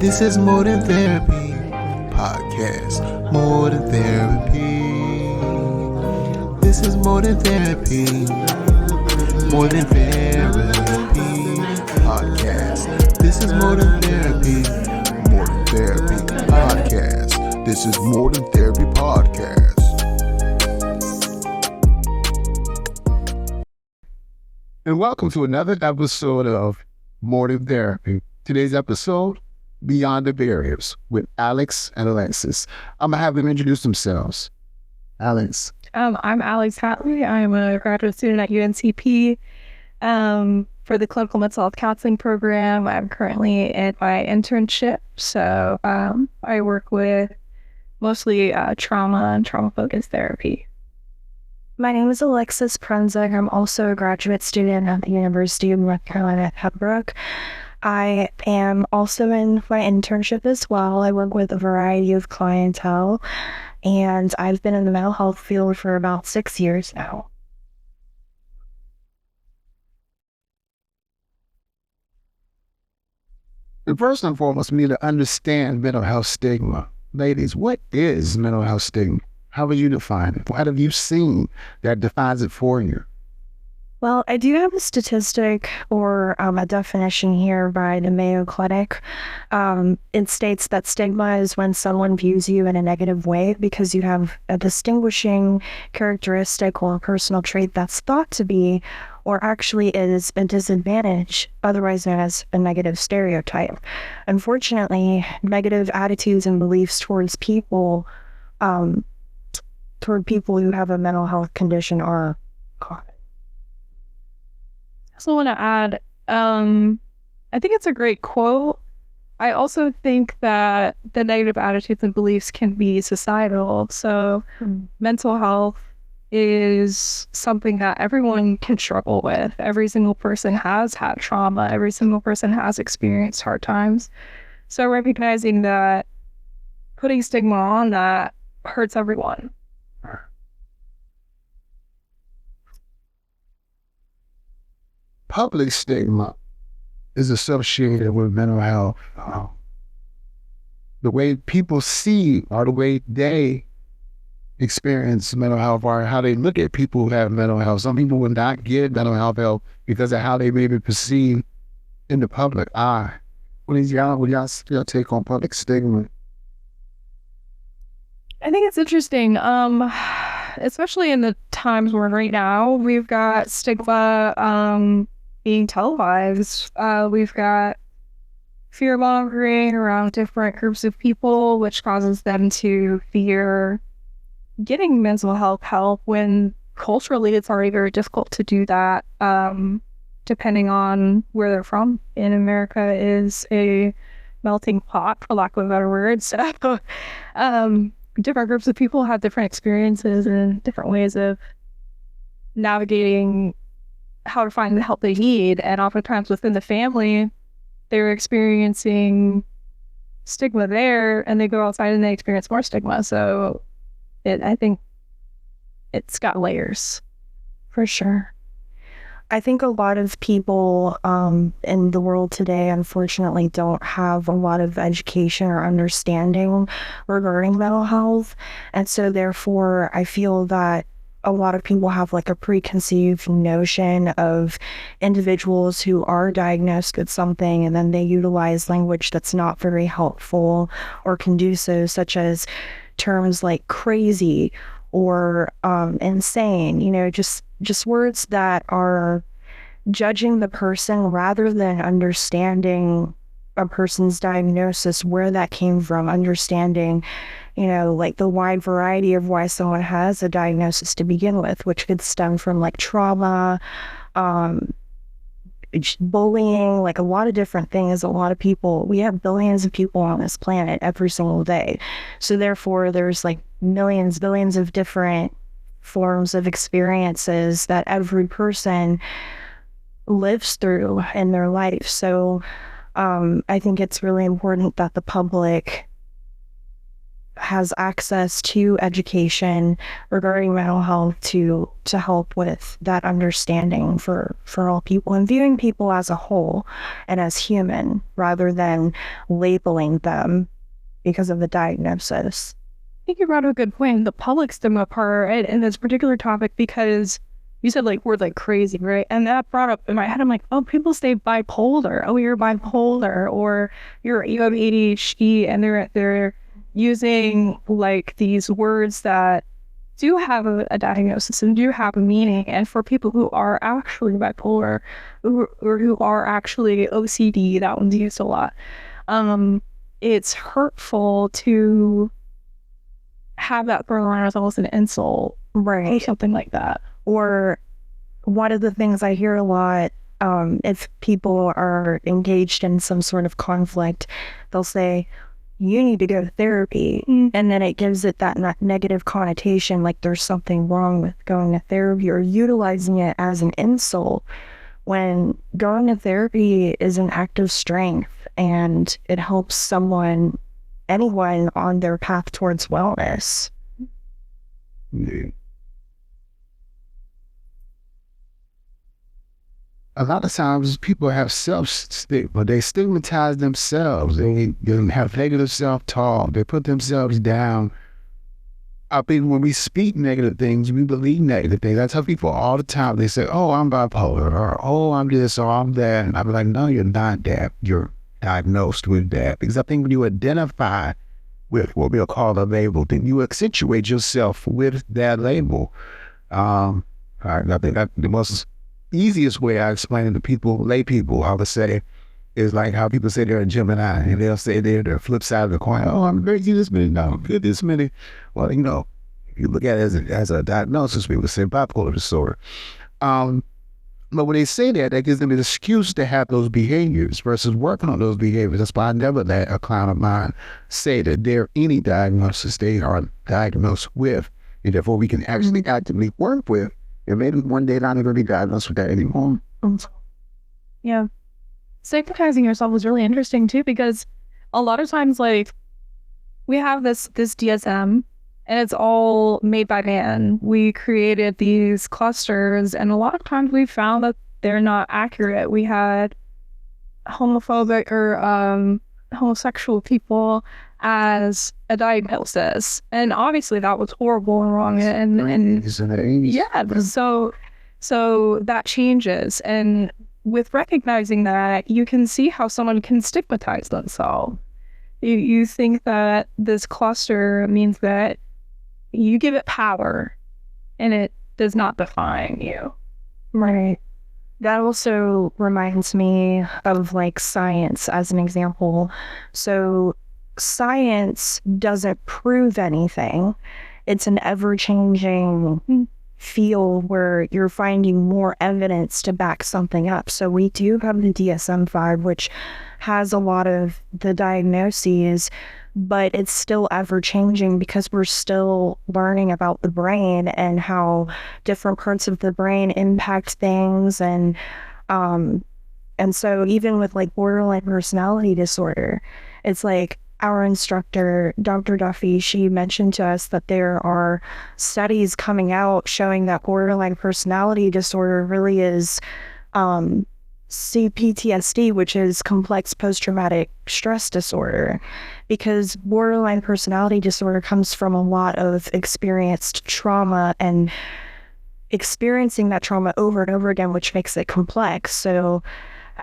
This is More Than Therapy podcast. More than therapy. This is More Than Therapy. More Than Therapy podcast. This is More Than Therapy. More Than Therapy podcast. This is More Than Therapy podcast. And welcome to another episode of More Than Therapy. Today's episode, Beyond the Barriers, with Alex and Alexis. I'm going to have them introduce themselves. Alex. I'm Alex Hatley. I'm a graduate student at UNCP for the Clinical Mental Health Counseling Program. I'm currently in my internship, so I work with mostly trauma and trauma-focused therapy. My name is Alexis Prunczic. I'm also a graduate student at the University of North Carolina at Pembroke. I am also in my internship as well. I work with a variety of clientele, and I've been in the mental health field for about 6 years now. First and foremost, we need to understand mental health stigma. Ladies, what is mental health stigma? How would you define it? What have you seen that defines it for you? Well, I do have a statistic or a definition here by the Mayo Clinic. It states that stigma is when someone views you in a negative way because you have a distinguishing characteristic or personal trait that's thought to be or actually is a disadvantage, otherwise known as a negative stereotype. Unfortunately, negative attitudes and beliefs towards people who have a mental health condition are common. I also want to add, I think it's a great quote. I also think that the negative attitudes and beliefs can be societal. So mental health is something that everyone can struggle with. Every single person has had trauma. Every single person has experienced hard times. So recognizing that putting stigma on that hurts everyone. Public stigma is associated with mental health. The way people see or the way they experience mental health or how they look at people who have mental health. Some people will not get mental health help because of how they may be perceived in the public eye. What is y'all take on public stigma? I think it's interesting, especially in the times we're in right now. We've got stigma being televised. We've got fear-mongering around different groups of people, which causes them to fear getting mental health help when culturally it's already very difficult to do that, depending on where they're from. In America is a melting pot, for lack of a better word. So different groups of people have different experiences and different ways of navigating how to find the help they need. And oftentimes within the family, they're experiencing stigma there, and they go outside and they experience more stigma. So I think it's got layers. For sure. I think a lot of people in the world today, unfortunately, don't have a lot of education or understanding regarding mental health. And so therefore, I feel that a lot of people have like a preconceived notion of individuals who are diagnosed with something, and then they utilize language that's not very helpful or conducive, such as terms like crazy or insane, just words that are judging the person rather than understanding a person's diagnosis, where that came from, understanding, like the wide variety of why someone has a diagnosis to begin with, which could stem from like trauma, bullying, like a lot of different things. A lot of people, we have billions of people on this planet every single day. So therefore there's like billions of different forms of experiences that every person lives through in their life. So I think it's really important that the public has access to education regarding mental health to help with that understanding for all people, and viewing people as a whole and as human rather than labeling them because of the diagnosis. I think you brought up a good point, the public stigma part in this particular topic, because you said like words like crazy, right? And that brought up in my head, I'm like, oh, people say bipolar. Oh, you're bipolar, or you have ADHD, and they're using like these words that do have a diagnosis and do have a meaning. And for people who are actually bipolar or who are actually OCD, that one's used a lot. It's hurtful to have that thrown around as almost an insult, right? Or something like that. Or one of the things I hear a lot, if people are engaged in some sort of conflict, they'll say, you need to go to therapy. And then it gives it that negative connotation, like there's something wrong with going to therapy, or utilizing it as an insult, when going to therapy is an act of strength and it helps anyone on their path towards wellness. Yeah. A lot of times people have self-stigma. They stigmatize themselves. They have negative self-talk. They put themselves down. I think when we speak negative things, we believe negative things. I tell people all the time, they say, oh, I'm bipolar, or oh, I'm this, or I'm that. And I'm like, no, you're not that. You're diagnosed with that. Because I think when you identify with what we'll call a label, then you accentuate yourself with that label. I think that the most easiest way I explain it to people, lay people, I would say, is like how people say they're a Gemini, and they'll say they're the flip side of the coin. Oh, I'm crazy this minute, no, I'm good this minute. Well, you know, if you look at it as a diagnosis, we would say bipolar disorder. But when they say that, that gives them an excuse to have those behaviors versus working on those behaviors. That's why I never let a client of mine say that they're any diagnosis they are diagnosed with, and therefore we can actually actively work with. And maybe one day not going to be diagnosed with that anymore. Yeah. Stigmatizing yourself was really interesting too, because a lot of times, like, we have this DSM, and it's all made by man. We created these clusters, and a lot of times we found that they're not accurate. We had homophobic or homosexual people as a diagnosis, and obviously that was horrible and wrong, and yeah, so that changes. And with recognizing that, you can see how someone can stigmatize themselves. You think that this cluster means that you give it power and it does not define you. Right. That also reminds me of like science as an example. So science doesn't prove anything. It's an ever-changing field where you're finding more evidence to back something up. So we do have the DSM-5, which has a lot of the diagnoses, but it's still ever-changing because we're still learning about the brain and how different parts of the brain impact things. And so even with like borderline personality disorder, it's like, our instructor, Dr. Duffy, she mentioned to us that there are studies coming out showing that borderline personality disorder really is CPTSD, which is complex post-traumatic stress disorder, because borderline personality disorder comes from a lot of experienced trauma and experiencing that trauma over and over again, which makes it complex. So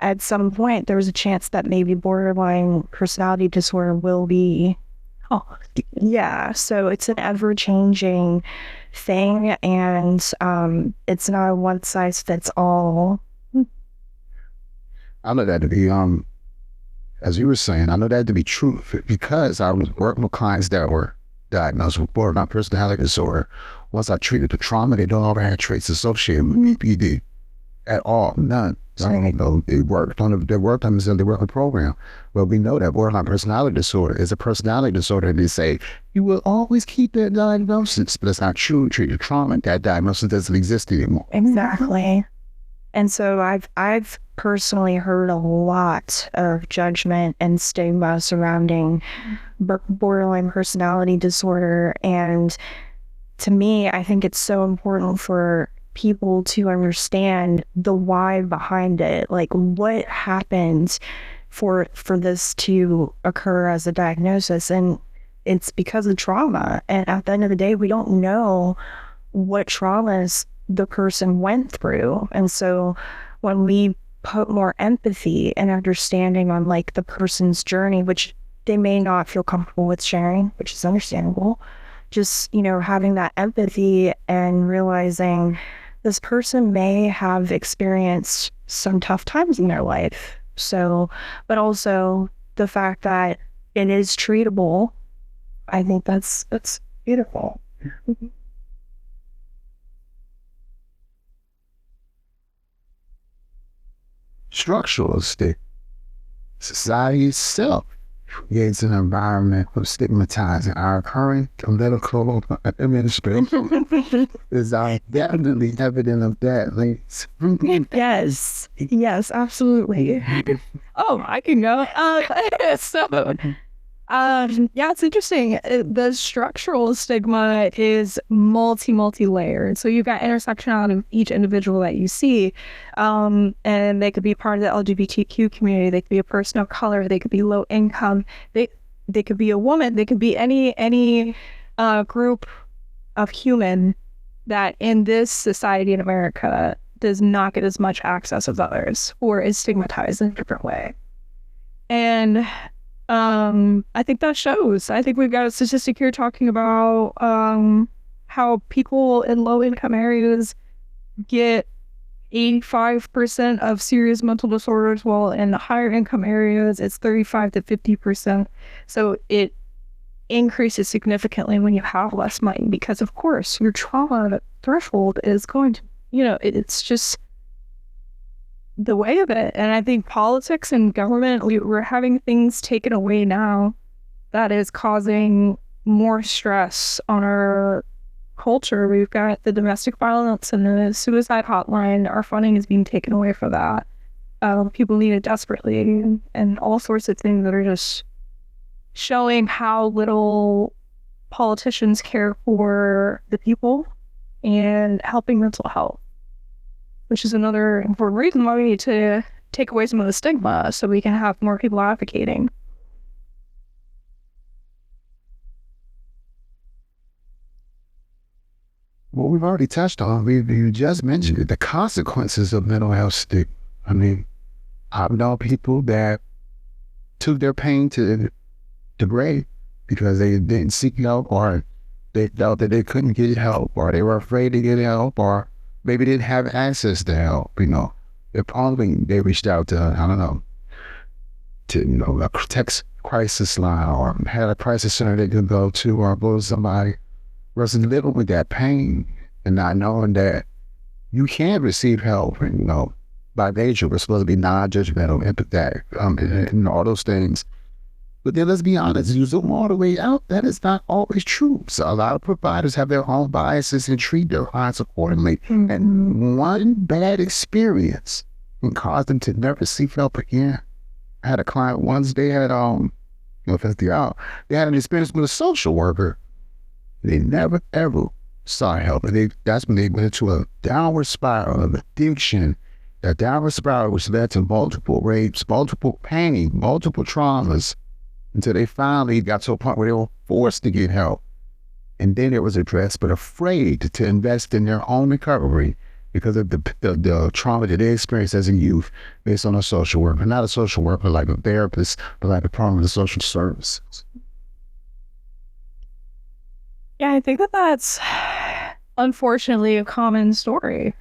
at some point, there was a chance that maybe borderline personality disorder will be. Oh, yeah. So it's an ever-changing thing, and it's not a one-size-fits-all. I know that to be, as you were saying, I know that to be true because I was working with clients that were diagnosed with borderline personality disorder. Once I treated the trauma, they don't ever have traits associated with BPD at all, none. So, you know, they worked on the program. But we know that borderline personality disorder is a personality disorder, and they say, you will always keep that diagnosis, but it's not true. Treat your trauma, that diagnosis doesn't exist anymore. Exactly. And so I've personally heard a lot of judgment and stigma surrounding borderline personality disorder. And to me, I think it's so important for people to understand the why behind it. Like, what happened for this to occur as a diagnosis? And it's because of trauma. And at the end of the day, we don't know what traumas the person went through. And so when we put more empathy and understanding on like the person's journey, which they may not feel comfortable with sharing, which is understandable, just, having that empathy and realizing this person may have experienced some tough times in their life. So, but also the fact that it is treatable, I think that's beautiful. Structural stigma. Society itself creates an environment of stigmatizing. Our current political administration is definitely evident of that. Yes, absolutely. Oh, I can go. Yeah, it's interesting. The structural stigma is multi-layered. So you've got intersectionality of each individual that you see, and they could be part of the LGBTQ community. They could be a person of color. They could be low income. They could be a woman. They could be any group of human that in this society in America does not get as much access as others, or is stigmatized in a different way. And I think that shows. I think we've got a statistic here talking about how people in low-income areas get 85% of serious mental disorders, while in the higher income areas, it's 35 to 50%. So it increases significantly when you have less money, because of course your trauma threshold is going to, it's just the way of it. And I think politics and government, we're having things taken away now that is causing more stress on our culture. We've got the domestic violence and the suicide hotline. Our funding is being taken away for that. People need it desperately, and all sorts of things that are just showing how little politicians care for the people and helping mental health, which is another important reason why we need to take away some of the stigma so we can have more people advocating. Well, we've already touched on, you just mentioned it, the consequences of mental health stigma. I mean, I've known people that took their pain to the grave because they didn't seek help, or they felt that they couldn't get help, or they were afraid to get help, or maybe didn't have access to help. If only they reached out to, I don't know, to, a text crisis line, or had a crisis center they could go to, or go to somebody wasn't living with that pain and not knowing that you can receive help. And, by nature, we're supposed to be non-judgmental, empathetic, and all those things. But then let's be honest, you zoom all the way out, that is not always true. So a lot of providers have their own biases and treat their clients accordingly. Mm-hmm. And one bad experience can cause them to never seek help again. I had a client once, they had, they had an experience with a social worker. They never, ever sought help. And that's when they went into a downward spiral of addiction. That downward spiral, which led to multiple rapes, multiple pain, multiple traumas, until they finally got to a point where they were forced to get help. And then it was addressed, but afraid to invest in their own recovery because of the trauma that they experienced as a youth based on a social worker. Not a social worker like a therapist, but like a part of the social services. Yeah, I think that's unfortunately a common story.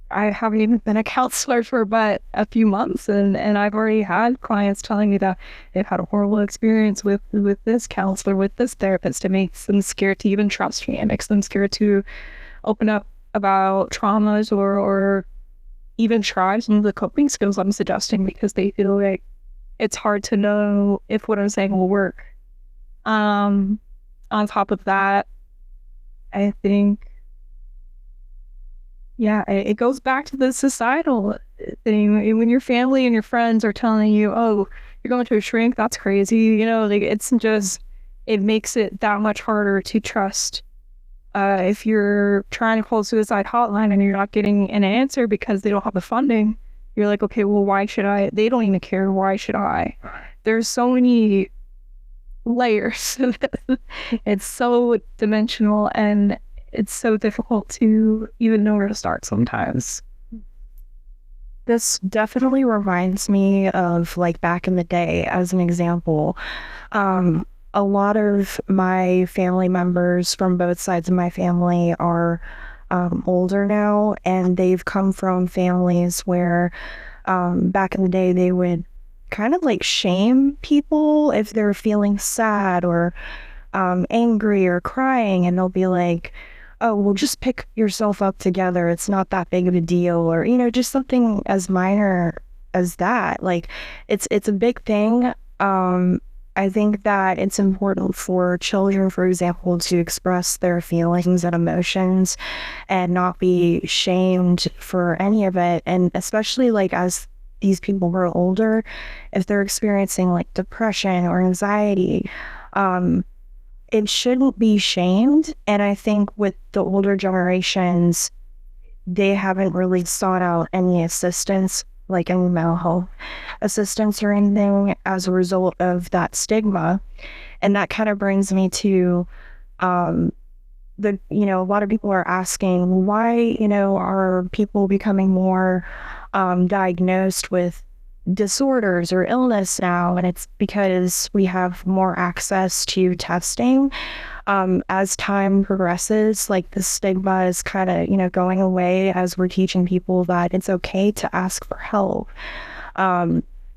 I haven't even been a counselor for but a few months, and I've already had clients telling me that they've had a horrible experience with this counselor, with this therapist. It makes them scared to even trust me. It makes them scared to open up about traumas or even try some of the coping skills I'm suggesting, because they feel like it's hard to know if what I'm saying will work. On top of that, I think Yeah, it goes back to the societal thing. When your family and your friends are telling you, oh, you're going to a shrink, that's crazy. You know, like it's just, it makes it that much harder to trust. If you're trying to call suicide hotline and you're not getting an answer because they don't have the funding, you're like, okay, well, why should I? They don't even care. Why should I? There's so many layers. It's so dimensional, and it's so difficult to even know where to start sometimes. This definitely reminds me of like back in the day, as an example. A lot of my family members from both sides of my family are older now, and they've come from families where back in the day they would kind of like shame people if they're feeling sad or angry or crying, and they'll be like, oh, well, just pick yourself up together. It's not that big of a deal. Or, you know, just something as minor as that. Like, it's a big thing. I think that it's important for children, for example, to express their feelings and emotions and not be shamed for any of it. And especially like as these people grow older, if they're experiencing like depression or anxiety, it shouldn't be shamed. And I think with the older generations, they haven't really sought out any assistance, like any mental health assistance or anything, as a result of that stigma. And that kind of brings me to a lot of people are asking, why, are people becoming more diagnosed with disorders or illness now? And it's because we have more access to testing. As time progresses, like the stigma is kind of, going away as we're teaching people that it's okay to ask for help,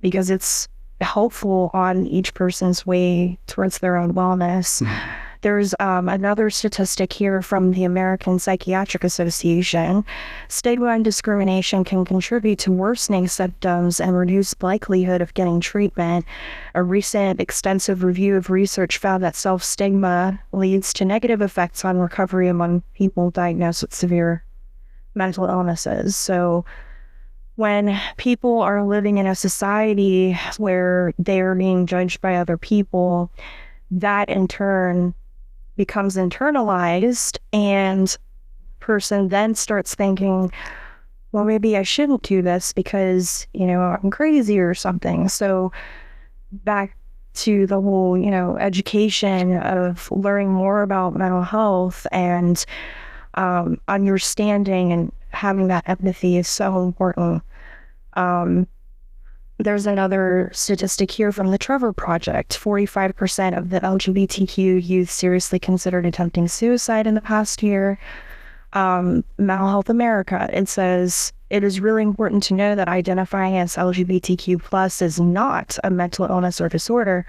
because it's helpful on each person's way towards their own wellness. There's another statistic here from the American Psychiatric Association. Stigma and discrimination can contribute to worsening symptoms and reduce likelihood of getting treatment. A recent extensive review of research found that self-stigma leads to negative effects on recovery among people diagnosed with severe mental illnesses. So when people are living in a society where they are being judged by other people, that in turn becomes internalized, and person then starts thinking, well, maybe I shouldn't do this because, I'm crazy or something. So back to the whole, education of learning more about mental health and understanding and having that empathy is so important. There's another statistic here from the Trevor Project. 45% of the LGBTQ youth seriously considered attempting suicide in the past year. Mental Health America, it says, it is really important to know that identifying as LGBTQ plus is not a mental illness or disorder.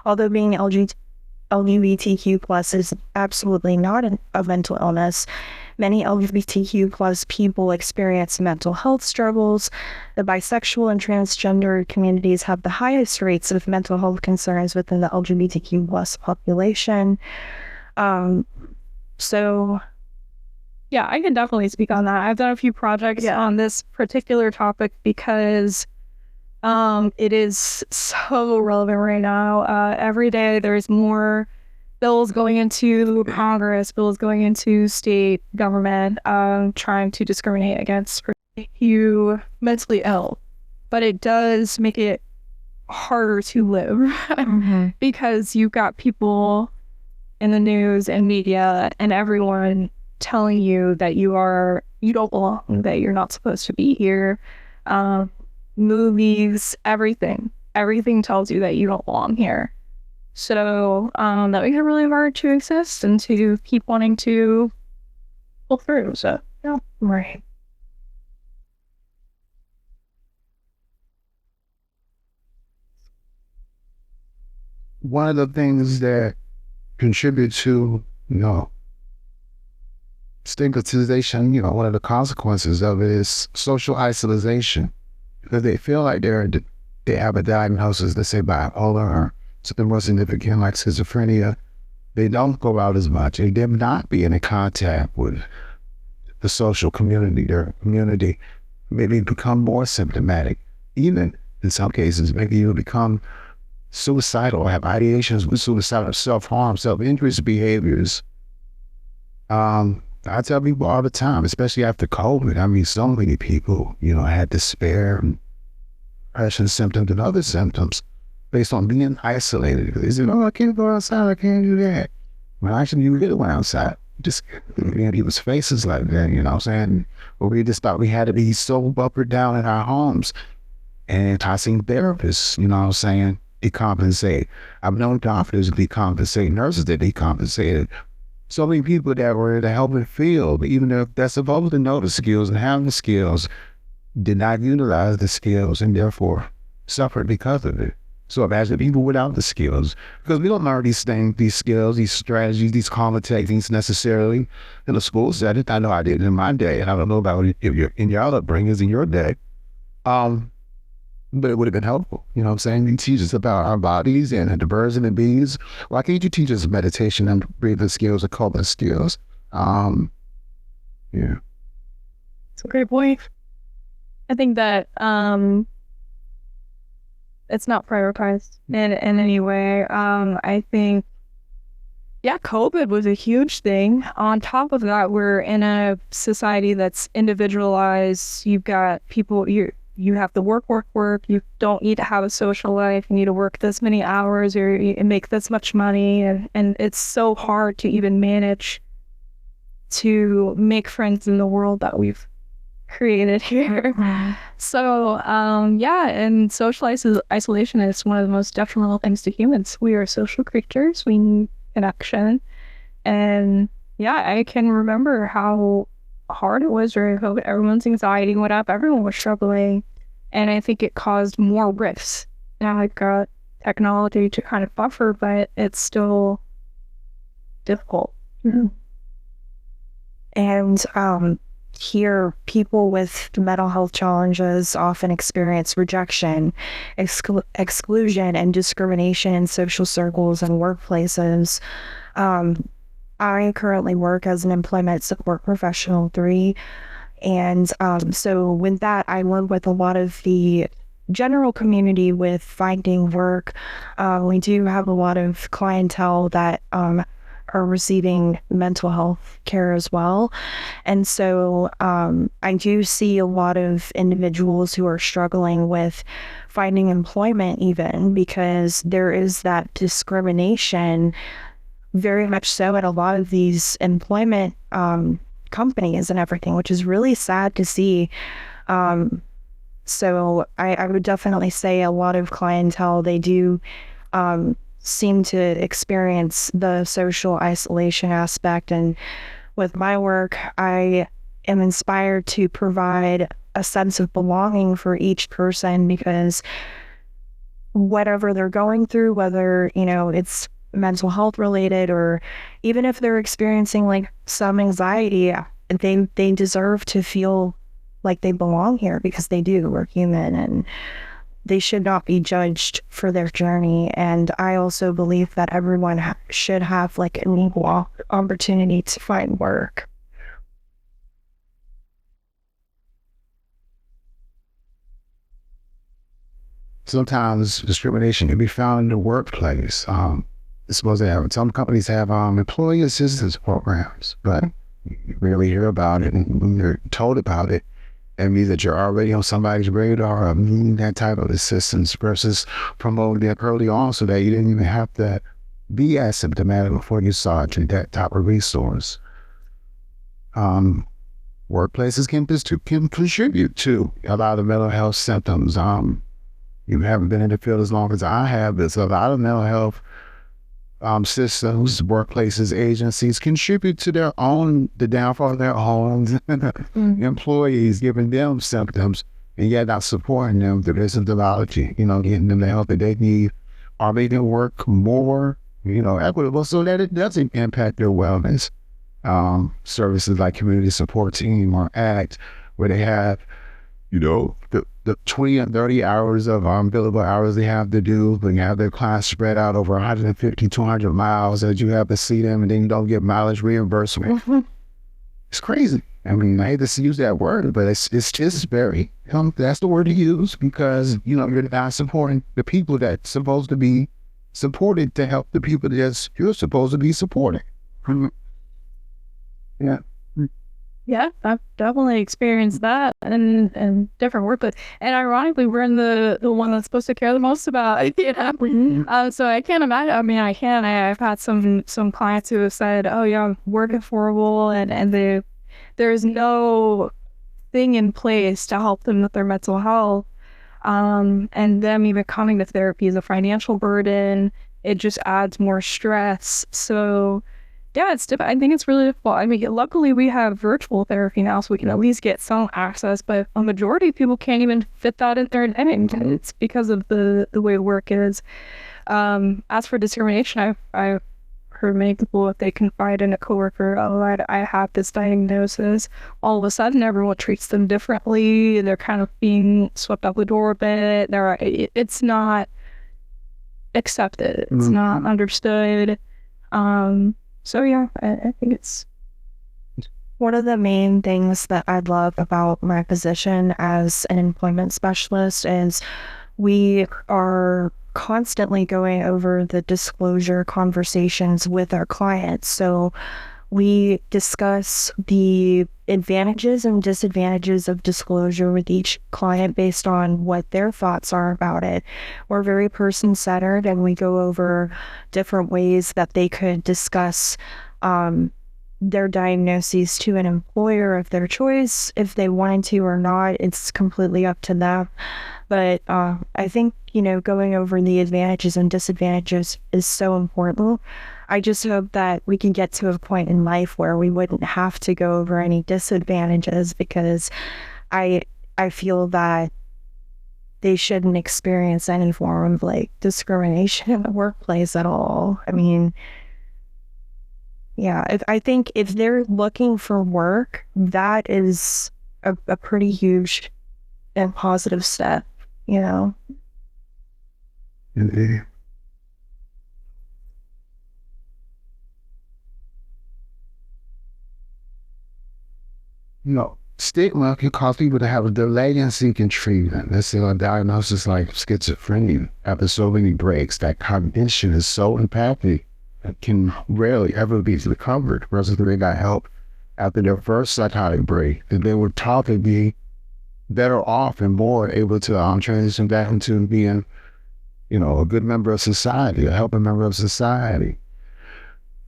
Although being LGBTQ plus is absolutely not a mental illness, many LGBTQ plus people experience mental health struggles. The bisexual and transgender communities have the highest rates of mental health concerns within the LGBTQ plus population. So yeah, I can definitely speak on that. I've done a few projects on this particular topic because it is so relevant right now. Every day there's more bills going into Congress, bills going into state government, trying to discriminate against you mentally ill. But it does make it harder to live because you've got people in the news and media and everyone telling you that you don't belong, that you're not supposed to be here. Movies, everything tells you that you don't belong here. So that makes it really hard to exist and to keep wanting to pull through. So yeah, right. One of the things that contribute to, stigmatization, one of the consequences of it is social isolation, because they feel like they have a diagnosis, let's say bipolar or something more significant like schizophrenia. They don't go out as much, and they're not being in contact with the social community, their community, maybe become more symptomatic. Even in some cases, maybe you become suicidal or have ideations with suicide or self-harm, self-injurious behaviors. I tell people all the time, especially after COVID, I mean, so many people, had despair, depression symptoms and other symptoms based on being isolated. They said, oh, I can't go outside, I can't do that. Well, actually, you really went outside. Just in people's faces like that, you know what I'm saying? But we just thought we had to be so buffered down in our homes. And I've seen therapists, you know what I'm saying, decompensate. I've known doctors decompensate, nurses that decompensated. So many people that were in the helping field, even if they're supposed to know the skills and have the skills, did not utilize the skills and therefore suffered because of it. So imagine people without the skills, because we don't learn these things, these skills, these strategies, these common techniques necessarily in a school setting. I know I did in my day, and I don't know about if you're in your upbringings in your day. But it would have been helpful. You know what I'm saying? You teach us about our bodies and the birds and the bees. Why can't you teach us meditation and breathing skills and coping skills? Yeah. It's a great point. I think that it's not prioritized in any way. I think, COVID was a huge thing. On top of that, we're in a society that's individualized. You've got people, you have to work. You don't need to have a social life. You need to work this many hours or you make this much money. And it's so hard to even manage to make friends in the world that we've created here. So, and social isolation is one of the most detrimental things to humans. We are social creatures. We need connection. And I can remember how hard it was during COVID. Everyone's anxiety went up. Everyone was struggling. And I think it caused more rifts. Now I've got technology to kind of buffer, but it's still difficult. Mm-hmm. And here, people with mental health challenges often experience rejection, exclusion, and discrimination in social circles and workplaces. I currently work as an employment support professional 3. And so with that, I work with a lot of the general community with finding work. We do have a lot of clientele that are receiving mental health care as well. And so I do see a lot of individuals who are struggling with finding employment even because there is that discrimination very much so at a lot of these employment companies and everything, which is really sad to see. So I would definitely say a lot of clientele, they do seem to experience the social isolation aspect. And with my work, I am inspired to provide a sense of belonging for each person because whatever they're going through, whether, it's mental health related or even if they're experiencing like some anxiety, they deserve to feel like they belong here because they do. We're human and they should not be judged for their journey. And I also believe that everyone should have like an equal opportunity to find work. Sometimes discrimination can be found in the workplace. Some companies have employee assistance programs, but you rarely hear about it. And when you're told about it, that means that you're already on somebody's radar of needing that type of assistance versus promoting it early on so that you didn't even have to be asymptomatic before you sought that type of resource. Workplaces can contribute to a lot of mental health symptoms. You haven't been in the field as long as I have. There's a lot of mental health systems, workplaces, agencies contribute to the downfall of their homes, employees giving them symptoms, and yet not supporting them through their symptomology, getting them the help that they need, or making work more, equitable so that it doesn't impact their wellness. Services like community support team or ACT, where they have, the 20 and 30 hours of billable hours they have to do, but you have their class spread out over 150, 200 miles that you have to see them, and then you don't get mileage reimbursement. It's crazy. I mean, I hate to use that word, but it's just very, that's the word to use because, you're not supporting the people that's supposed to be supported to help the people that you're supposed to be supporting. Yeah. Yeah, I've definitely experienced that and different work, but and ironically, we're the one that's supposed to care the most about it. So I can't imagine. I mean, I've had some clients who have said, "Oh yeah, work is horrible," and there's no thing in place to help them with their mental health, and them even coming to therapy is a financial burden. It just adds more stress. So. Yeah, I think it's really difficult. I mean, luckily we have virtual therapy now, so we can at least get some access, but a majority of people can't even fit that in their day. It's because of the way work is. As for discrimination, I've heard many people, if they confide in a coworker, oh, I have this diagnosis, all of a sudden everyone treats them differently. They're kind of being swept out the door a bit. It's not accepted. It's not understood. So yeah, I think it's one of the main things that I love about my position as an employment specialist is we are constantly going over the disclosure conversations with our clients. So we discuss the advantages and disadvantages of disclosure with each client based on what their thoughts are about it. We're very person-centered, and we go over different ways that they could discuss their diagnoses to an employer of their choice. If they wanted to or not, it's completely up to them. But I think, going over the advantages and disadvantages is so important. I just hope that we can get to a point in life where we wouldn't have to go over any disadvantages, because I feel that they shouldn't experience any form of discrimination in the workplace at all. I mean, yeah, I think if they're looking for work, that is a pretty huge and positive step, Indeed. Stigma can cause people to have a delay in seeking treatment. Let's say a diagnosis like schizophrenia. After so many breaks, that cognition is so impacted, it can rarely ever be recovered. Whereas they got help after their first psychotic break, that they were taught to be better off and more able to transition back into being, a good member of society, a helping member of society.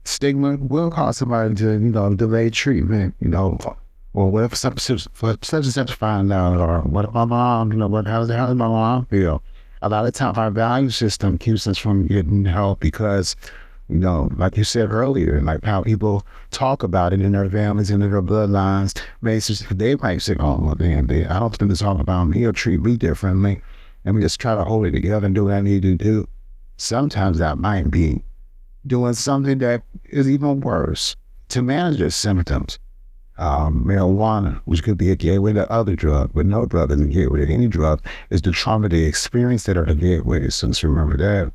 Stigma will cause somebody to, delay treatment, or what if such and such find out, or what if my mom, how does my mom feel? A lot of times our value system keeps us from getting help because, like you said earlier, like how people talk about it in their families and in their bloodlines, they might say, oh, well, damn, I don't think it's all about me or treat me differently. And we just try to hold it together and do what I need to do. Sometimes that might be doing something that is even worse to manage their symptoms. Marijuana, which could be a gateway to other drug, but no drug is a gateway to any drug, is the trauma they experience that are a gateway. Since you remember that.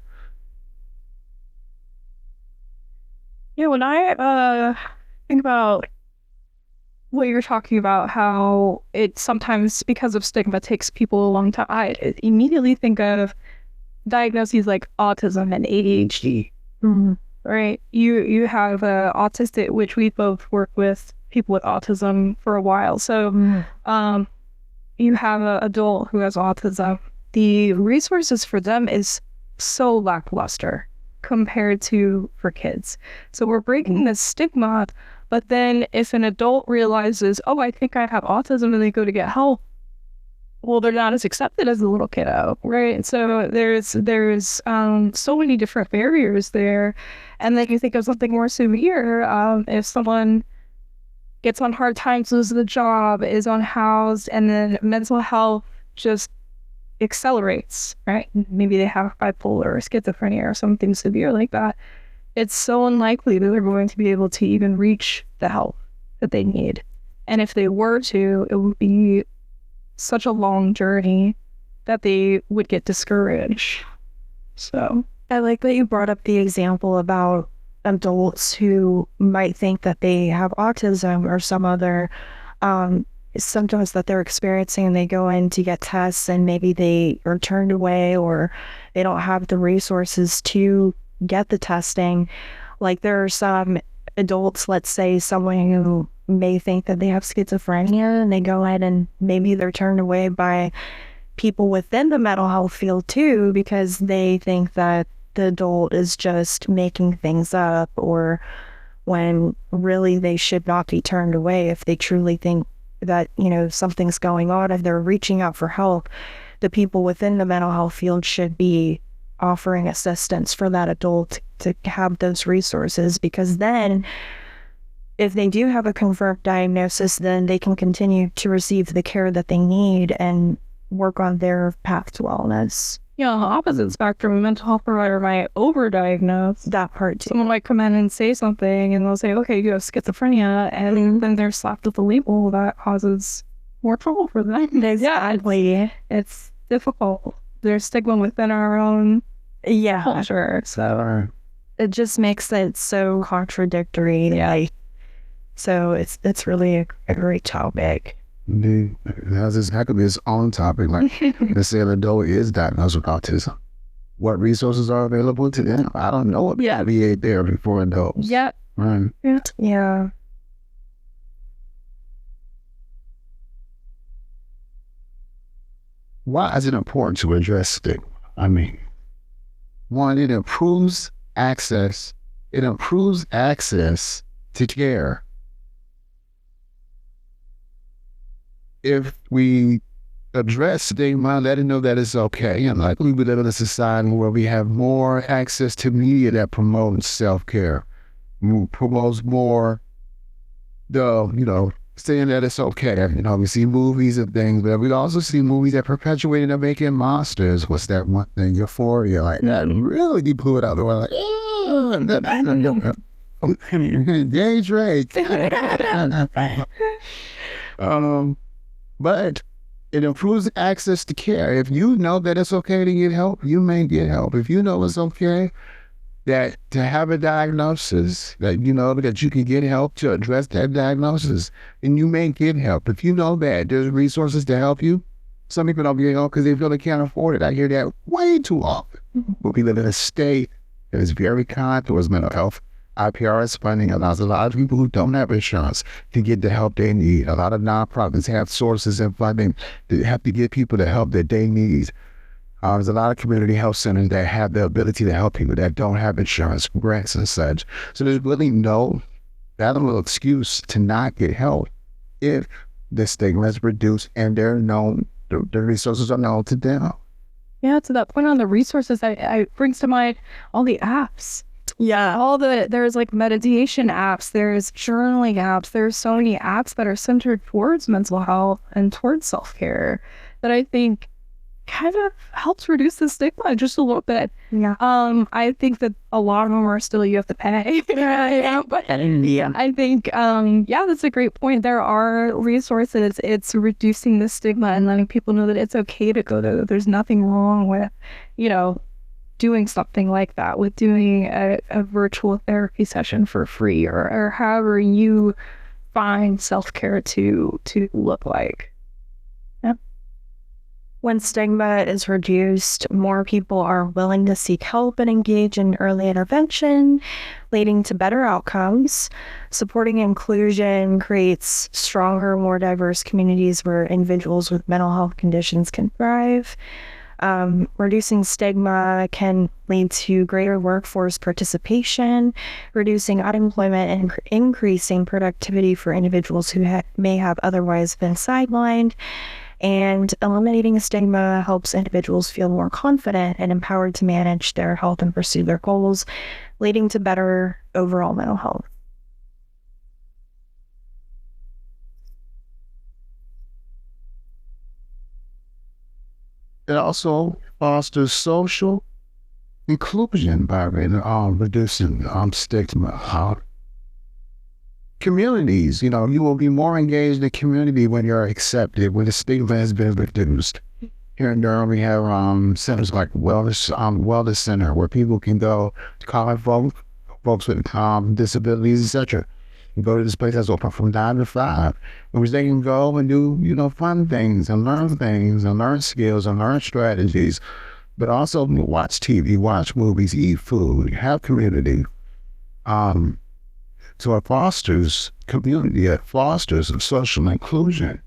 Yeah, when I think about what you're talking about, how it sometimes, because of stigma, takes people a long time, I immediately think of diagnoses like autism and ADHD. Right? You have autistic, which we both work with people with autism for a while. So you have an adult who has autism. The resources for them is so lackluster compared to for kids. So we're breaking this stigma, but then if an adult realizes, oh, I think I have autism, and they go to get help, well, they're not as accepted as a little kiddo, right? So there's so many different barriers there. And then you think of something more severe. If someone gets on hard times, loses the job, is unhoused, and then mental health just accelerates, right? Maybe they have bipolar or schizophrenia or something severe like that. It's so unlikely that they're going to be able to even reach the help that they need. And if they were to, it would be such a long journey that they would get discouraged. So I like that you brought up the example about adults who might think that they have autism or some other symptoms that they're experiencing, and they go in to get tests, and maybe they are turned away, or they don't have the resources to get the testing. Like, there are some adults, let's say someone who may think that they have schizophrenia, and they go in and maybe they're turned away by people within the mental health field too, because they think that the adult is just making things up, or when really they should not be turned away if they truly think that, something's going on. If they're reaching out for help, the people within the mental health field should be offering assistance for that adult to have those resources, because then if they do have a confirmed diagnosis, then they can continue to receive the care that they need and work on their path to wellness. Yeah, opposite spectrum, a mental health provider might overdiagnose. That part too. Someone might come in and say something, and they'll say, okay, you have schizophrenia, and then they're slapped with a label that causes more trouble for them. Exactly. It's difficult. There's stigma within our own culture. So it just makes it so contradictory. Yeah. So it's really a great topic. It has exactly its own topic. Like, let's say an adult is diagnosed with autism. What resources are available to them? I don't know what VA therapy for adults. Yeah. Right. Yeah. Why is it important to address stigma? I mean, one, it improves access. It improves access to care. If we address stigma, let it know that it's okay. And like, we live in a society where we have more access to media that promotes self-care, promotes more saying that it's okay. We see movies and things, but we also see movies that perpetuate and making monsters. What's that one thing? Euphoria, like that really deep blew it out the way. Like, Gay Drake. But it improves access to care. If you know that it's okay to get help, you may get help. If you know it's okay that to have a diagnosis, that that you can get help to address that diagnosis, and you may get help. If you know that there's resources to help you, some people don't get help because they feel they can't afford it. I hear that way too often. But we live in a state that is very kind towards mental health. IPRS funding allows a lot of people who don't have insurance to get the help they need. A lot of nonprofits have sources and funding to have to get people the help that they need. There's a lot of community health centers that have the ability to help people that don't have insurance, grants and such. So there's really no valuable excuse to not get help if the stigma is reduced and the resources are known to them. Yeah, to that point on the resources, I brings to mind all the apps. Yeah, there's like meditation apps, there's journaling apps, there's so many apps that are centered towards mental health and towards self-care that I think kind of helps reduce the stigma just a little bit. Yeah. I think that a lot of them are still, you have to pay. But I think, that's a great point. There are resources. It's reducing the stigma and letting people know that it's okay to go there, that there's nothing wrong with, doing something like that, with doing a virtual therapy session for free, or however you find self-care to look like. Yeah. When stigma is reduced, more people are willing to seek help and engage in early intervention, leading to better outcomes. Supporting inclusion creates stronger, more diverse communities where individuals with mental health conditions can thrive. Reducing stigma can lead to greater workforce participation, reducing unemployment, and increasing productivity for individuals who may have otherwise been sidelined. And eliminating stigma helps individuals feel more confident and empowered to manage their health and pursue their goals, leading to better overall mental health. It also fosters social inclusion by reducing stigma. Communities, you will be more engaged in the community when you're accepted, when the stigma has been reduced. Here in Durham, we have centers like Wellness Center, where people can go to call folks with disabilities, etc. You go to this place that's open from 9 to 5, in which they can go and do, fun things and learn skills and learn strategies, but also watch TV, watch movies, eat food, have community. So it fosters community, it fosters social inclusion.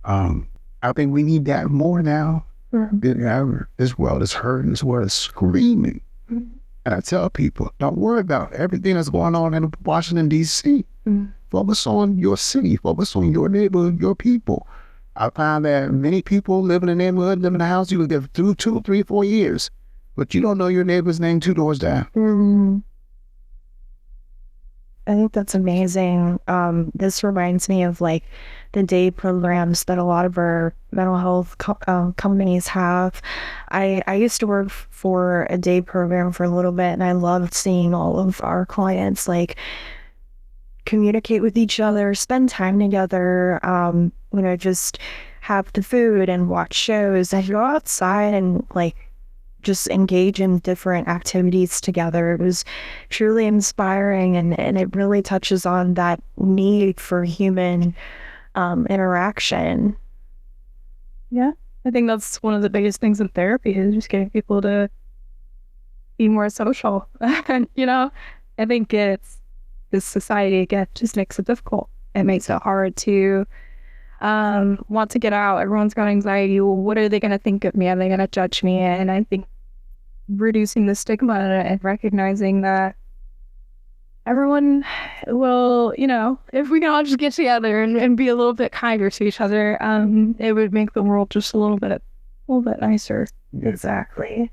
I think we need that more now than ever. This world is hurting, this world is screaming. And I tell people, don't worry about everything that's going on in Washington, D.C. Focus on your city, focus on your neighborhood, your people. I find that many people live in a neighborhood, live in a house, you will live through 2, 3, 4 years, but you don't know your neighbor's name 2 doors down. I think that's amazing. This reminds me of like the day programs that a lot of our mental health companies have. I used to work for a day program for a little bit, and I loved seeing all of our clients like communicate with each other, spend time together, just have the food and watch shows and go outside and like just engage in different activities together. It was truly inspiring, and it really touches on that need for human interaction. Yeah, I think that's one of the biggest things in therapy is just getting people to be more social. And, I think it's this society, again, just makes it difficult. It makes it hard to want to get out. Everyone's got anxiety. Well, what are they going to think of me? Are they going to judge me? And I think reducing the stigma and recognizing that everyone will, if we can all just get together and be a little bit kinder to each other, it would make the world just a little bit nicer. Exactly.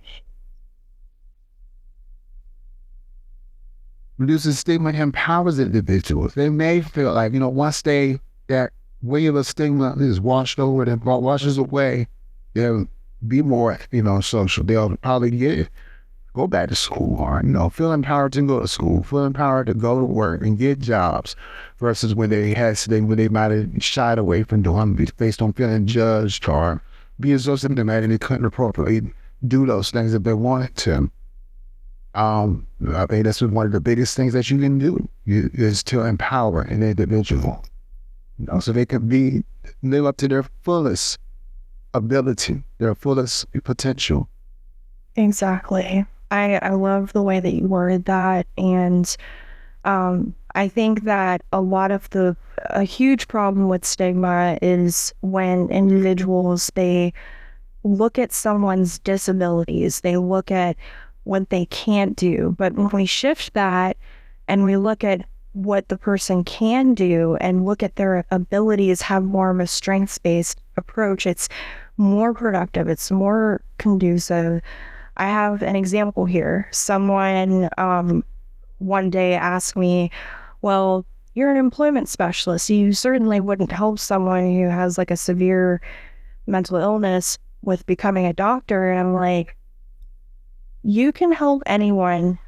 Reducing stigma empowers individuals. They may feel like, once that wave of stigma is washed over, and washes away, they'll be more, social. They'll probably go back to school or, feel empowered to go to school, feel empowered to go to work and get jobs, versus when they might have shied away from doing based on feeling judged or being so symptomatic they couldn't appropriately do those things if they wanted to. I think that's one of the biggest things that you can do is to empower an individual, so they can live up to their fullest ability, their fullest potential. Exactly. I love the way that you worded that, and I think that a huge problem with stigma is when individuals, they look at someone's disabilities, they look at what they can't do. But when we shift that and we look at what the person can do and look at their abilities, have more of a strengths-based approach, it's more productive, it's more conducive. I have an example here. Someone one day asked me, well, you're an employment specialist. You certainly wouldn't help someone who has like a severe mental illness with becoming a doctor. And I'm like, you can help anyone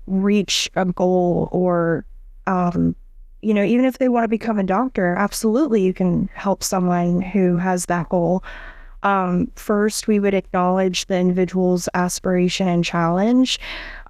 reach a goal, or, even if they want to become a doctor, absolutely you can help someone who has that goal. First, we would acknowledge the individual's aspiration and challenge.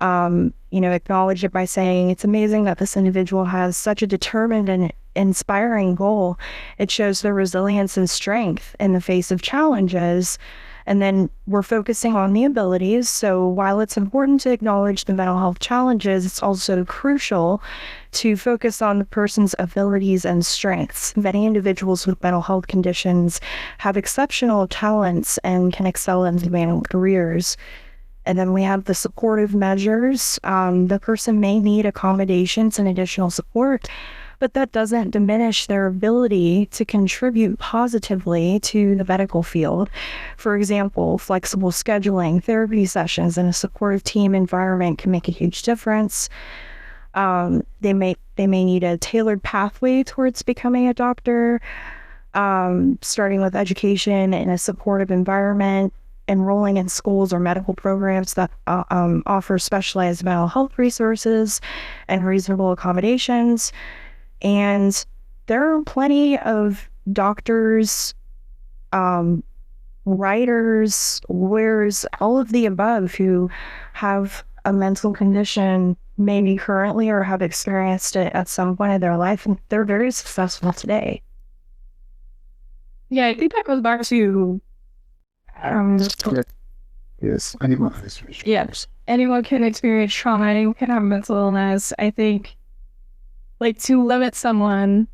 Acknowledge it by saying, it's amazing that this individual has such a determined and inspiring goal. It shows their resilience and strength in the face of challenges. And then we're focusing on the abilities. So while it's important to acknowledge the mental health challenges, it's also crucial to focus on the person's abilities and strengths. Many individuals with mental health conditions have exceptional talents and can excel in demanding careers. And then we have the supportive measures. The person may need accommodations and additional support, but that doesn't diminish their ability to contribute positively to the medical field. For example, flexible scheduling, therapy sessions, and a supportive team environment can make a huge difference. They may need a tailored pathway towards becoming a doctor, starting with education in a supportive environment, enrolling in schools or medical programs that offer specialized mental health resources and reasonable accommodations. And there are plenty of doctors, writers, lawyers, all of the above who have a mental condition maybe currently or have experienced it at some point in their life, and they're very successful today. Yeah, I think that goes back to Yes. yes, anyone can experience trauma, anyone can have mental illness. I think, like, to limit someone,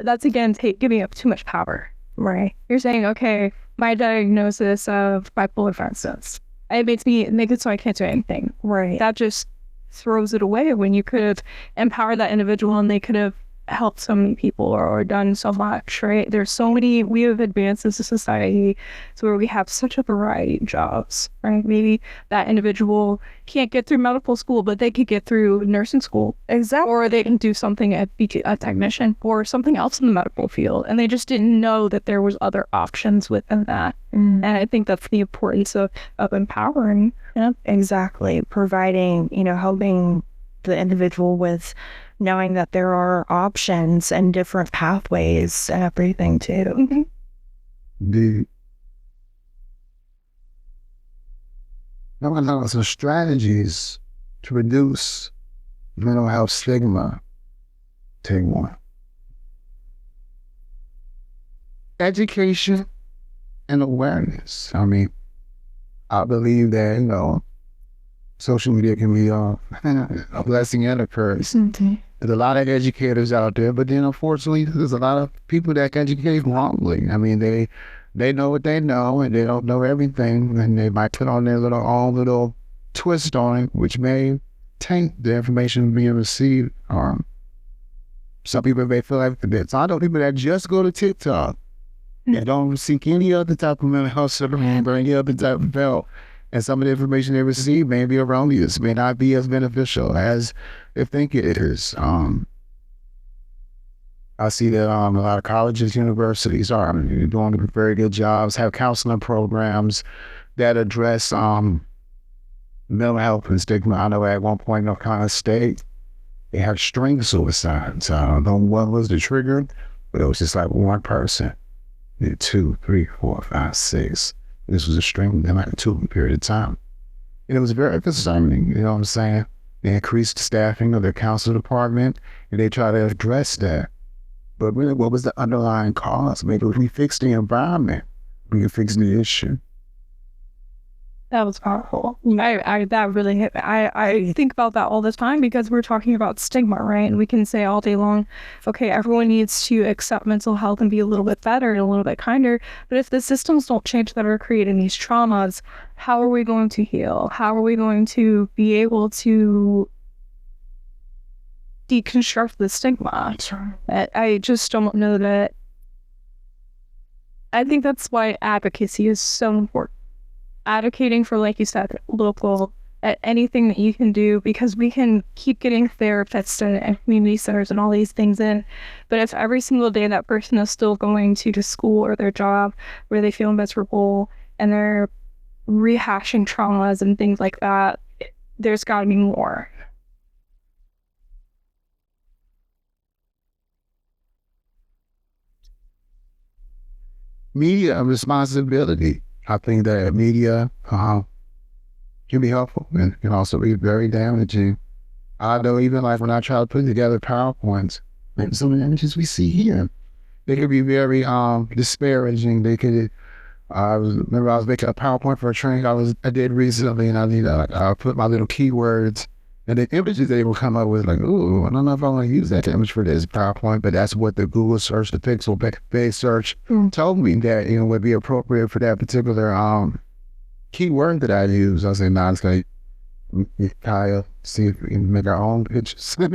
that's again giving up too much power. Right. You're saying, okay, my diagnosis of bipolar, for instance, it makes it so I can't do anything. Right. That just throws it away when you could have empowered that individual and they could have helped so many people or done so much, right? There's so many, we have advanced as a society to where we have such a variety of jobs, right? Maybe that individual can't get through medical school, but they could get through nursing school. Exactly. Or they can do something at a technician or something else in the medical field. And they just didn't know that there was other options within that. And I think that's the importance of empowering. Yeah. Exactly. Providing, helping the individual with knowing that there are options and different pathways and everything too. Some strategies to reduce mental health stigma. Take one. Education and awareness. I mean, I believe that, social media can be a blessing and a curse. Mm-hmm. There's a lot of educators out there, but then unfortunately, there's a lot of people that educate wrongly. I mean, they know what they know, and they don't know everything, and they might put on their own little twist on it, which may taint the information being received. Some people may feel like that. So I know people that just go to TikTok and don't seek any other type of mental health supplement or any other type of help. And some of the information they receive may be erroneous, may not be as beneficial as they think it is. I see that a lot of colleges, universities are doing very good jobs, have counseling programs that address mental health and stigma. I know at one point in Ohio State, they had string suicides. I don't know what was the trigger, but it was just like one person. 2, 3, 4, 5, 6. This was a string of like a 2 period of time. And it was very concerning, you know what I'm saying? They increased the staffing of their council department and they try to address that. But really, what was the underlying cause? Maybe if we fix the environment, we can fix the issue. That was powerful. That really hit me. I think about that all the time because we're talking about stigma, right? And we can say all day long, okay, everyone needs to accept mental health and be a little bit better and a little bit kinder. But if the systems don't change that are creating these traumas, how are we going to heal? How are we going to be able to deconstruct the stigma? I just don't know that. I think that's why advocacy is so important. Advocating for, like you said, local, at anything that you can do, because we can keep getting therapists and community centers and all these things in. But if every single day that person is still going to the school or their job where they feel miserable and they're rehashing traumas and things like that, there's got to be more. Media responsibility. I think that media can be helpful and can also be very damaging. I know even like when I try to put together PowerPoints, like some of the images we see here, they could be very disparaging. They could, remember I was making a PowerPoint for a training I did recently, and I put my little keywords, and the images they would come up with, like, ooh, I don't know if I want to use that image for this PowerPoint, but that's what the Google search, the pixel-based search told me that, would be appropriate for that particular keyword that I use. I said, nah, it's like, Kaya, see if we can make our own pictures. But,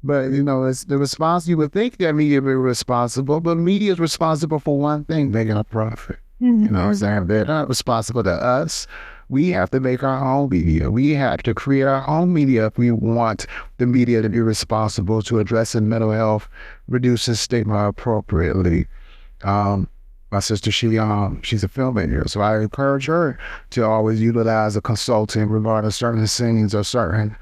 it's the response. You would think that media would be responsible, but media is responsible for one thing, making a profit. They're not responsible to us. We have to make our own media. We have to create our own media if we want the media to be responsible to addressing mental health, reducing stigma appropriately. My sister, she's a filmmaker, so I encourage her to always utilize a consultant regarding certain scenes or certain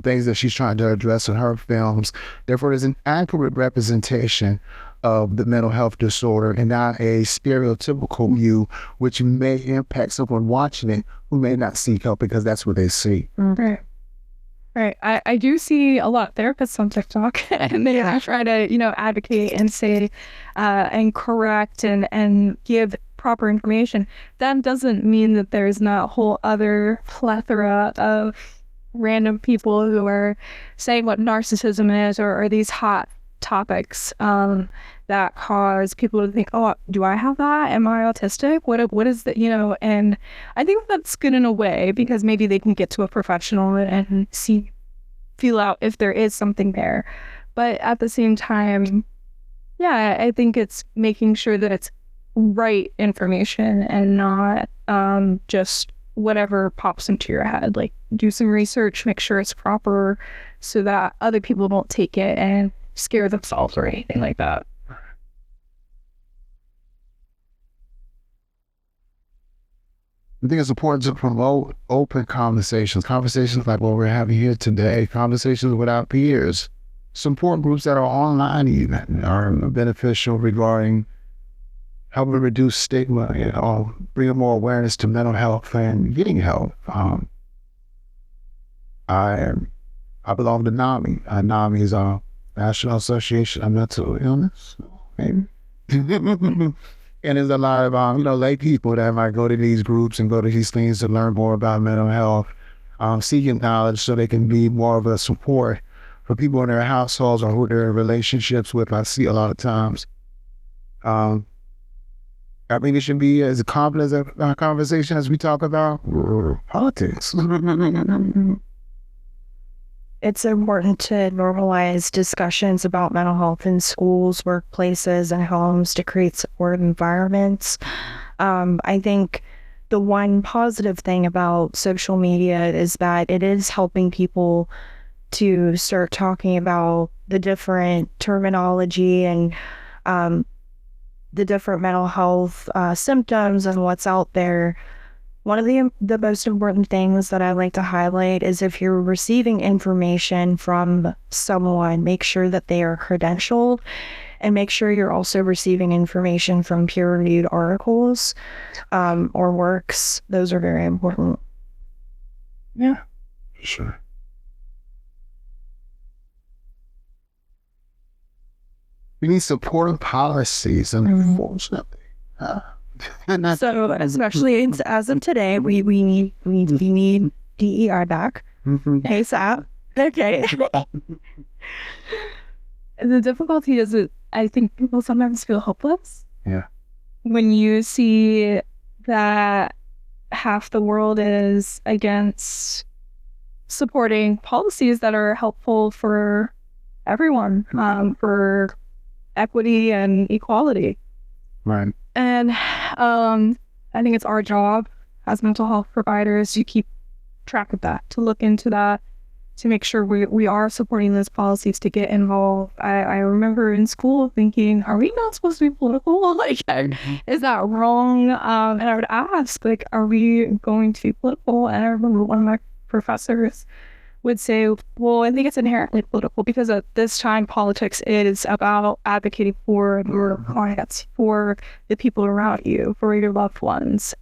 things that she's trying to address in her films. Therefore, there's an accurate representation of the mental health disorder and not a stereotypical view, which may impact someone watching it who may not seek help because that's what they see. Right. Right. I do see a lot of therapists on TikTok and they try to, advocate and say and correct and give proper information. That doesn't mean that there's not a whole other plethora of random people who are saying what narcissism is or these hot topics that cause people to think, oh, do I have that? Am I autistic? What is that? And I think that's good in a way because maybe they can get to a professional and feel out if there is something there. But at the same time, yeah, I think it's making sure that it's right information and not just whatever pops into your head. Like, do some research, make sure it's proper so that other people don't take it and scare themselves or anything like that. I think it's important to promote open conversations like what we're having here today, conversations with our peers, support groups that are online even are beneficial regarding helping reduce stigma, bring more awareness to mental health and getting help. I belong to NAMI. NAMI is a National Association of Mental Illness, maybe. And there's a lot of, lay people that might go to these groups and go to these things to learn more about mental health, seeking knowledge so they can be more of a support for people in their households or who they're in relationships with. I see a lot of times. I think it should be as common as a conversation as we talk about politics. It's important to normalize discussions about mental health in schools, workplaces, and homes to create supportive environments. I think the one positive thing about social media is that it is helping people to start talking about the different terminology and the different mental health symptoms and what's out there. One of the most important things that I like to highlight is if you're receiving information from someone, make sure that they are credentialed and make sure you're also receiving information from peer-reviewed articles or works. Those are very important. Yeah, sure. We need supportive policies, unfortunately. So, especially as of today, we need DEI back. ASAP. Okay. The difficulty is that I think people sometimes feel hopeless. Yeah. When you see that half the world is against supporting policies that are helpful for everyone, for equity and equality. Right. And I think it's our job as mental health providers to keep track of that, to look into that, to make sure we are supporting those policies, to get involved. I remember in school thinking, are we not supposed to be political? Like, is that wrong? And I would ask, like, are we going to be political? And I remember one of my professors would say, well, I think it's inherently political because at this time, politics is about advocating for your clients, for the people around you, for your loved ones.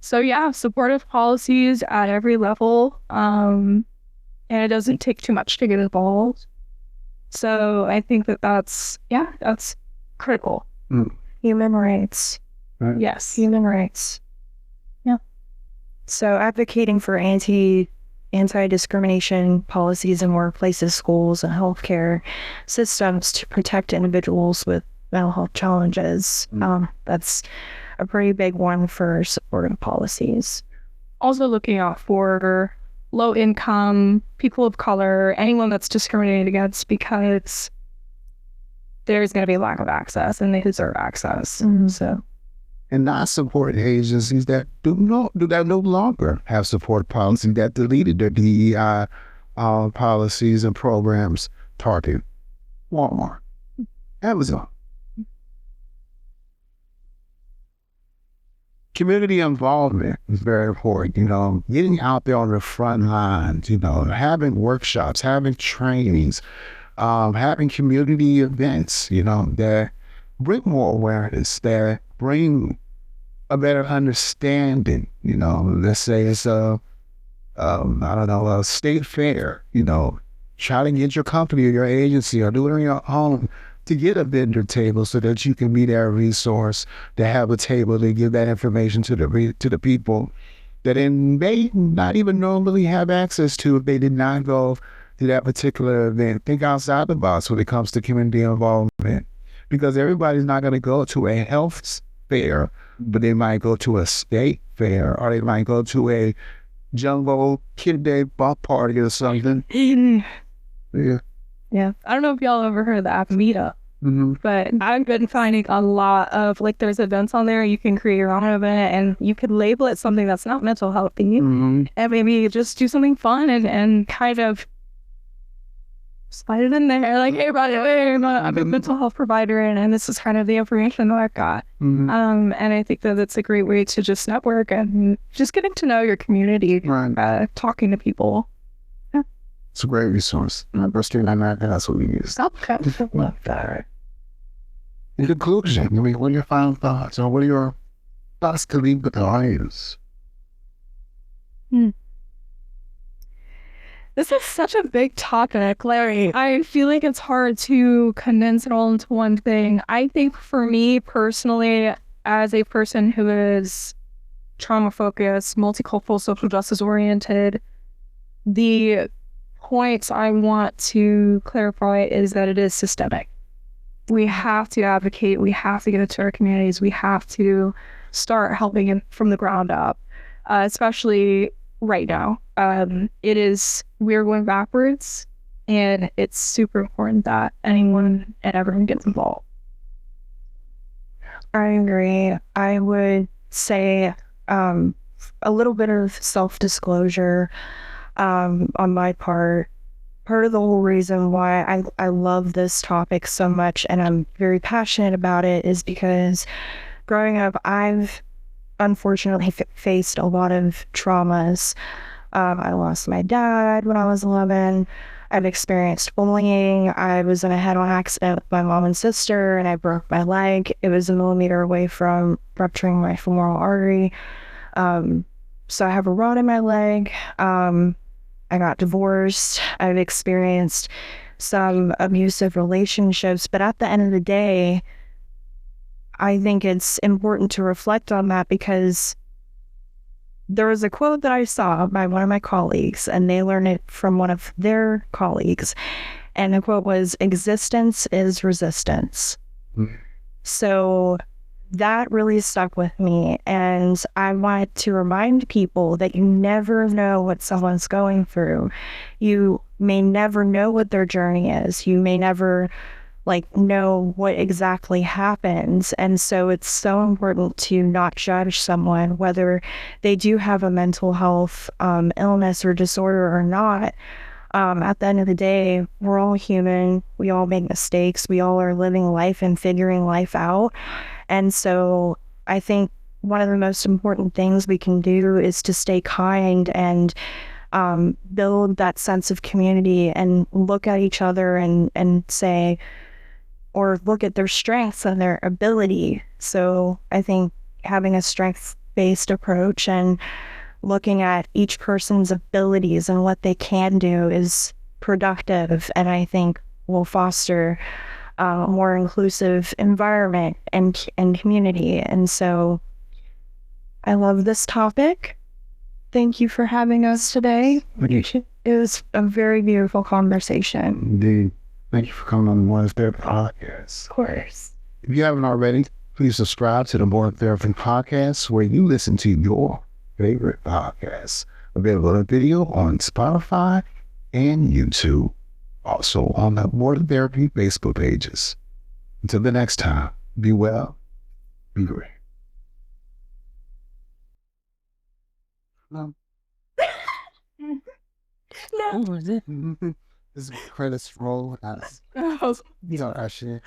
So yeah, supportive policies at every level. And it doesn't take too much to get involved. So I think that's critical. Human rights. Right. Yes. Human rights. Yeah. So advocating for anti-discrimination policies in workplaces, schools, and healthcare systems to protect individuals with mental health challenges. That's a pretty big one for supportive policies. Also looking out for low income, people of color, anyone that's discriminated against, because there's going to be a lack of access and they deserve access. So. And not supporting agencies that do no longer have support policies, that deleted their DEI policies and programs. Target, Walmart, Amazon. Community involvement is very important, getting out there on the front lines, having workshops, having trainings, having community events, that bring more awareness, that bring a better understanding. Let's say it's a state fair. Try to get your company or your agency or do it on your own to get a vendor table so that you can be their resource, to have a table to give that information to the people that may not even normally have access to if they did not go to that particular event. Think outside the box when it comes to community involvement, because everybody's not going to go to a health fair, but they might go to a state fair, or they might go to a jumbo kid day ball party or something. Yeah. I don't know if y'all ever heard of the app Meetup, but I've been finding a lot of, there's events on there. You can create your own event and you could label it something that's not mental health and maybe just do something fun and kind of slide it in there. Like, hey, by the way, I'm a mental health provider and this is kind of the information that I've got. And I think that it's a great way to just network and just getting to know your community, talking to people. It's a great resource. That's what we use. Okay. Love that. In conclusion, what are your final thoughts, or what are your thoughts to leave with the audience? This is such a big topic, Larry. I feel like it's hard to condense it all into one thing. I think for me personally, as a person who is trauma-focused, multicultural, social justice oriented, the points I want to clarify is that it is systemic. We have to advocate. We have to get it to our communities. We have to start helping it from the ground up, especially right now. We're going backwards, and it's super important that anyone and everyone gets involved. I agree. I would say a little bit of self-disclosure on my part. Part of the whole reason why I love this topic so much and I'm very passionate about it is because growing up, I've unfortunately faced a lot of traumas. I lost my dad when I was 11. I've experienced bullying. I was in a head-on accident with my mom and sister, and I broke my leg. It was a millimeter away from rupturing my femoral artery. So I have a rod in my leg. I got divorced. I've experienced some abusive relationships. But at the end of the day, I think it's important to reflect on that because there was a quote that I saw by one of my colleagues, and they learned it from one of their colleagues. And the quote was, "Existence is resistance." So that really stuck with me. And I wanted to remind people that you never know what someone's going through. You may never know what their journey is. You may never know what exactly happens. And so it's so important to not judge someone, whether they do have a mental health illness or disorder or not. At the end of the day, we're all human. We all make mistakes. We all are living life and figuring life out. And so I think one of the most important things we can do is to stay kind and build that sense of community and look at each other and say, or look at their strengths and their ability. So I think having a strength-based approach and looking at each person's abilities and what they can do is productive, and I think will foster a more inclusive environment and community. And so I love this topic. Thank you for having us today. It was a very beautiful conversation. Indeed. Thank you for coming on the More Than Therapy Podcast. Of course. If you haven't already, please subscribe to the More Than Therapy Podcast, where you listen to your favorite podcasts. Available in video on Spotify and YouTube. Also on the More Than Therapy Facebook pages. Until the next time, be well, be great. No. No. What was it? This credits roll as you know that shit.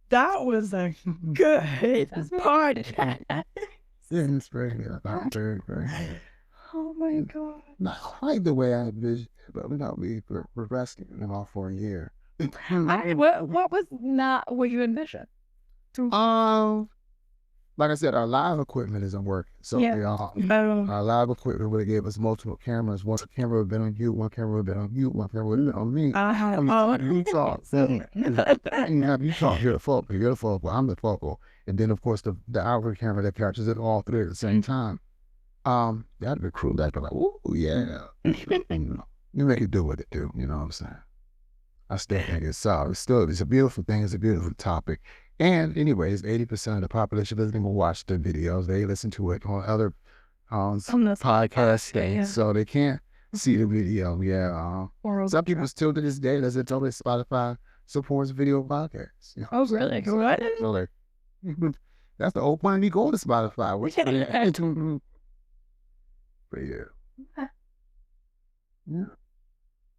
That was a good part. It's very good. Oh my god. Not quite the way I envisioned it, but we were resting them all for a year. What was not what you envisioned? Like I said, our live equipment isn't working. So our live equipment would have gave us multiple cameras. One camera would have been on you, one camera would have been on you, one camera would have been on me. You talk. You talk, you're the focal, I'm the focal. And then of course the outward camera that captures it all three at the same time. That'd be cool. That'd be like, ooh, yeah. You make it do what it do, you know what I'm saying? I still think it's a beautiful thing, it's a beautiful topic. And anyways, 80% of the population doesn't even watch the videos. They listen to it on other podcasts, so they can't see the video. Yeah. Some people still to this day doesn't tell me Spotify supports video podcasts. You know? Oh, really? What? So that's the whole point of me going to Spotify. But yeah.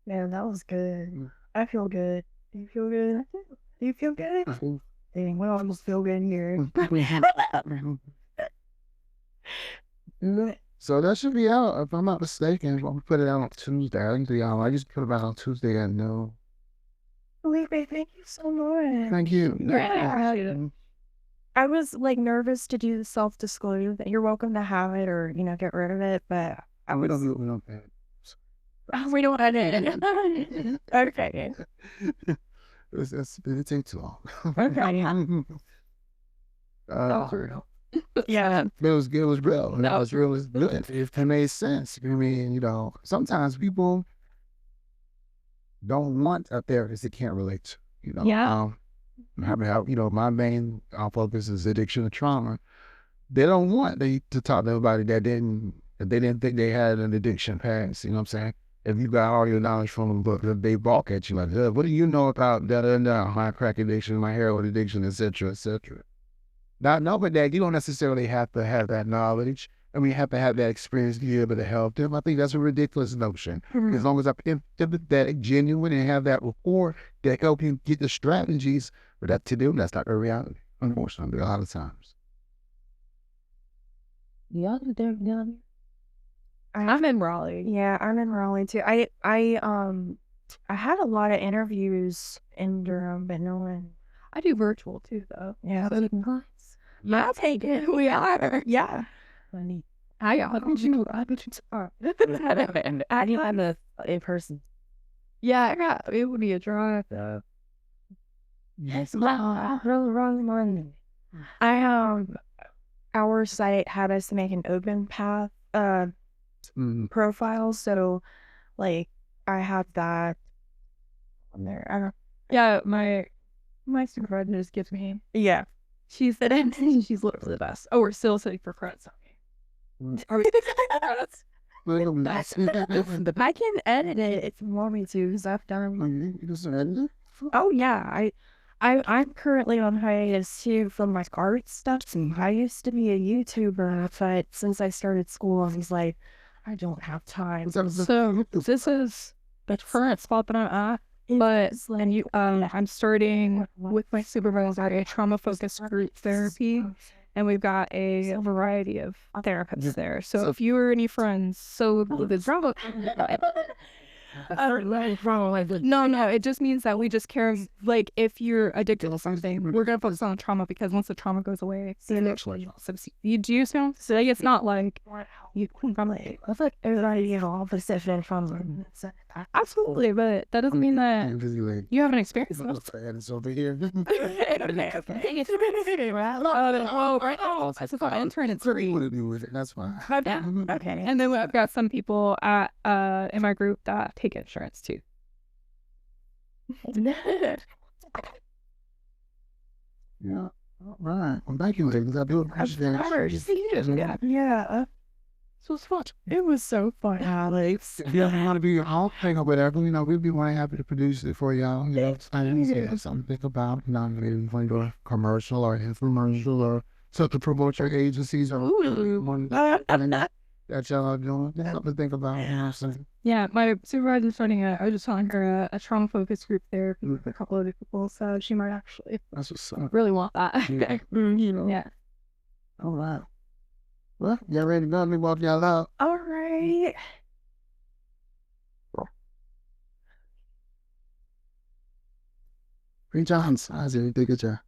Man, that was good. I feel good. Do you feel good? Do you feel good? Dang, we almost feel good here. So that should be out, if I'm not mistaken. We'll put it out on Tuesday. I think I just put it out on Tuesday. I know. Felipe, thank you so much. Thank you. I was like nervous to do the self-disclosure that you're welcome to have it or get rid of it, but we don't pay it. We don't have it. Okay. It takes too long. Okay. Yeah. It was real. And that was real. It made sense. I mean, sometimes people don't want a therapist they can't relate to. Yeah. My main focus is addiction and trauma. They don't want to talk to anybody that they didn't think they had an addiction past. You know what I'm saying? If you got all your knowledge from a book, they balk at you like, what do you know about my crack addiction, my heroin addiction, etc., etc. Not knowing that you don't necessarily have to have that knowledge. I mean, you have to have that experience to be able to help them. I think that's a ridiculous notion. Mm-hmm. As long as I'm empathetic, genuine, and have that rapport that help you get the strategies, but that to them, that's not the reality, unfortunately, a lot of times. I'm in Raleigh. Yeah, I'm in Raleigh too. I had a lot of interviews in Durham, but no one. I do virtual too, though. Yeah, that's nice. I'll take it. We are. Yeah. Funny. I do I'm a person. Yeah, it would be a drive. Yes, wrong morning. Our site had us make an open path profile, so like I have that on there. I don't. Yeah, my supervisor just gives me. Yeah, she said, and she's literally the best. Oh, we're still sitting for credits. Are we credits? I can edit it if you want me to, because I've done. Oh yeah, I'm currently on hiatus too from my art stuff. I used to be a YouTuber, but since I started school, I was like, I don't have time. So this is the current spot that I'm at. But I'm starting with my supervisor a trauma-focused group therapy, and we've got a variety of therapists there. So if you or any friends, the trauma. No, it just means that we just care. Like, if you're addicted to something, we're gonna focus on trauma, because once the trauma goes away, you do so. So like, it's not like you from like everybody all the session from. Absolutely, but that doesn't mean that you haven't experienced it. It's over here. It's an intern. It's free. That's fine. Okay, and then I've got some people at in my group that take insurance too. Yeah. All right. Well, thank you, ladies. I do appreciate it. Yeah. So it's fun. It was so fun, Alex. If you ever want to be your own thing or whatever, we'd be more happy to produce it for y'all. Something to think about. Maybe you want to do a commercial or infomercial or something to promote your agencies or that y'all are doing. Something to think about. Yeah, my supervisor's starting I was just telling her a trauma-focused group therapy with a couple other people, so she might actually really want that. Yeah. Yeah. All right. Well, y'all ready to go? Let me walk y'all out. All right. right. Great job, Isaac. You did a good job.